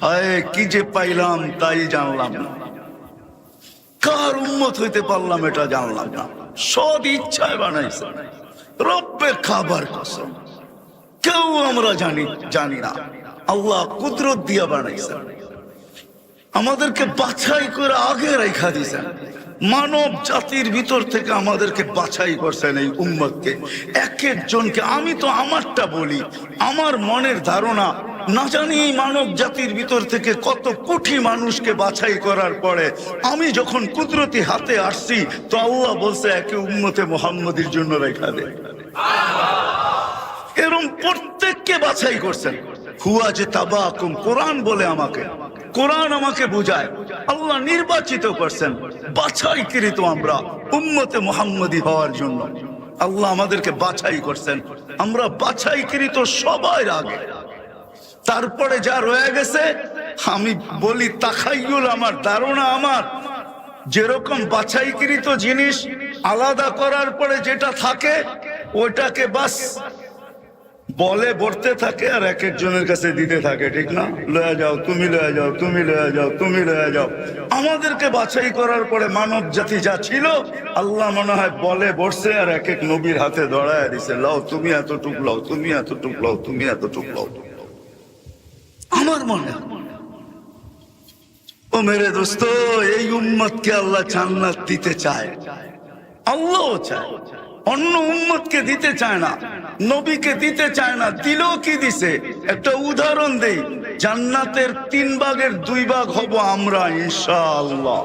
হায় কি যে পাইলাম তাই জানলাম না, কার উম্মত হইতে পারলাম এটা জানলাম না। সদ ইচ্ছায় বানাইছে রব্বে খাবার কসম, কেউ আমরা জানি না, আল্লাহ কুদরত দিয়া বানাইছেন, আমাদেরকে বাছাই করে আগে রেখা দিয়েছেন। মানব জাতির ভিতর থেকে আমাদেরকে বাছাই করছেন এই উম্মতকে, এক একজনকে। আমি তো আমারটা বলি, আমার মনের ধারণা, না জানি এই মানব জাতির ভিতর থেকে কত কোটি মানুষকে বাছাই করার পরে আমি যখন কুদরতি হাতে আসছি, তো আল্লাহ বলছে একে উম্মতে মুহাম্মদীর জন্য রেখা দে। এরকম প্রত্যেককে বাছাই করছেন। হুয়া যে তাবাকুম, কোরআন বলে আমাকে, কোরআন আমাকে বুঝায় আল্লাহ নির্বাচিত করছেন, বাছাইকৃত আমরা উম্মতে মুহাম্মদী হওয়ার জন্য। আল্লাহ আমাদেরকে বাছাই করছেন, আমরা বাছাইকৃত সবার আগে। তারপরে যা রয়ে গেছে আমি বলি তাখাইয়ুল, আমার ধারণা, আমার যেরকম বাছাইকৃত জিনিস আলাদা করার পরে যেটা থাকে ওইটাকে বাস বলে বলতে থাকে আর এক একজনের কাছে দিতে থাকে, ঠিক না? লয়ে যাও, তুমি লয়ে যাও, তুমি লয়ে যাও, তুমি লয়ে যাও। আমাদেরকে বাছাই করার পরে মানব জাতি যা ছিল আল্লাহ মনে হয় বলে বসছে আর এক এক নবীর হাতে ধরায় দিছে, লাও তুমি এতটুক লাও, তুমি এতটুক লাও, তুমি এতটুক লাও। আমার মনে ও মেরে দোস্ত, এই উম্মতকে আল্লাহ জান্নাত দিতে চায়, আল্লাহ চায়, অন্য উম্মতকে দিতে চায় না, নবীকে দিতে চায় না। দিলেও কি দিছে? একটা উদাহরণ দেই, জান্নাতের 3 ভাগের 2 ভাগ হব আমরা ইনশাআল্লাহ।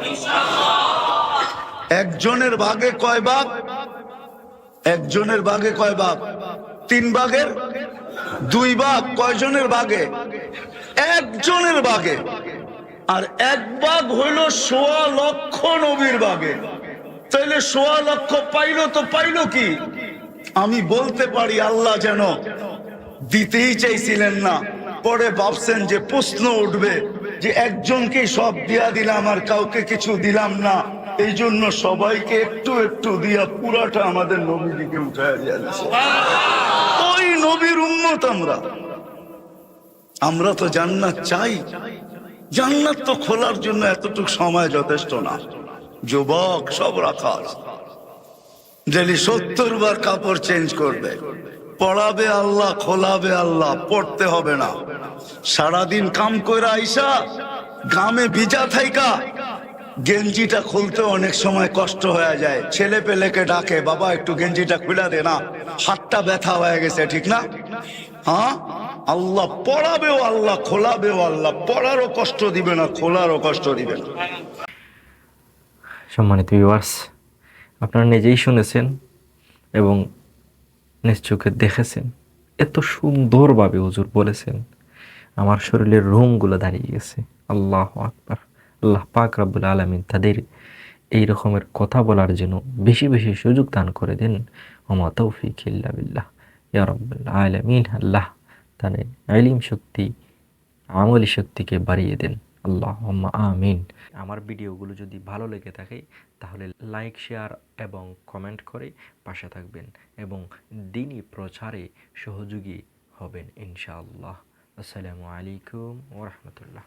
একজনের ভাগে কয় ভাগ? একজনের ভাগে কয় ভাগ? 3 ভাগের 2 ভাগ। কয়জনের ভাগে? একজনের ভাগে। আর 1 ভাগ হইল 1.25 লক্ষ নবীর ভাগে। তাইলে 1.25 লক্ষ পাইলো, তো পাইলো কি? আমি বলতে পারি আল্লাহ যেন দিতেই চাইছিলেন না, পরে ভাবছেন যে প্রশ্ন উঠবে যে একজনকে সব দিয়া দিলাম আর কাউকে কিছু দিলাম না, এই জন্য সবাইকে একটু একটু দিয়া পুরাটা আমাদের নবীকে উঠায় দিয়েছে। ওই নবীর উম্মত আমরা। আমরা তো জান্নাত চাই, জান্নাত তো খোলার জন্য এতটুকু সময় যথেষ্ট না। যুবক সব রাখা, ডেলি 70 বার কাপড় চেঞ্জ করবে, পড়াবে আল্লাহ, খোলাবে আল্লাহ, পড়তে হবে না। সারাদিন কাম করে আইসা গামে ভিজা থাইকা গেঞ্জিটা খুলতে অনেক সময় কষ্ট হয়ে যায়, ছেলে পেলেকে ডাকে, বাবা একটু গেঞ্জিটা খুলে দে না, হাতটা ব্যথা হয়ে গেছে, ঠিক না? হ্যাঁ, আল্লাহ পড়াবেও আল্লাহ, খোলাবেও আল্লাহ, পড়ারও কষ্ট দিবে না, খোলারও কষ্ট দিবে না। সম্মানিত ভিউয়ার্স, আপনারা নিজেই শুনেছেন এবং নিজ চোখে দেখেছেন, এত সুন্দরভাবে হুজুর বলেছেন, আমার শরীরের রোমগুলো দাঁড়িয়ে গেছে। আল্লাহু আকবার। আল্লাহ পাক রব্বুল আলামিন তাদের এই রকমের কথা বলার জন্য বেশি বেশি সুযোগ দান করে দেন। ওমা তৌফিক ইল্লা বিল্লাহ, ইয়া রাব্বুল আলামিন। আল্লাহ তাদের ইলম শক্তি, আমলি শক্তিকে বাড়িয়ে দেন। আল্লাহুম্মা আমিন। আমার ভিডিওগুলো যদি ভালো লেগে থাকে তাহলে লাইক, শেয়ার এবং কমেন্ট করে পাশে থাকবেন এবং দ্বীনি প্রচারে সহযোগী হবেন ইনশাআল্লাহ। আসসালামু আলাইকুম ওয়া রাহমাতুল্লাহ।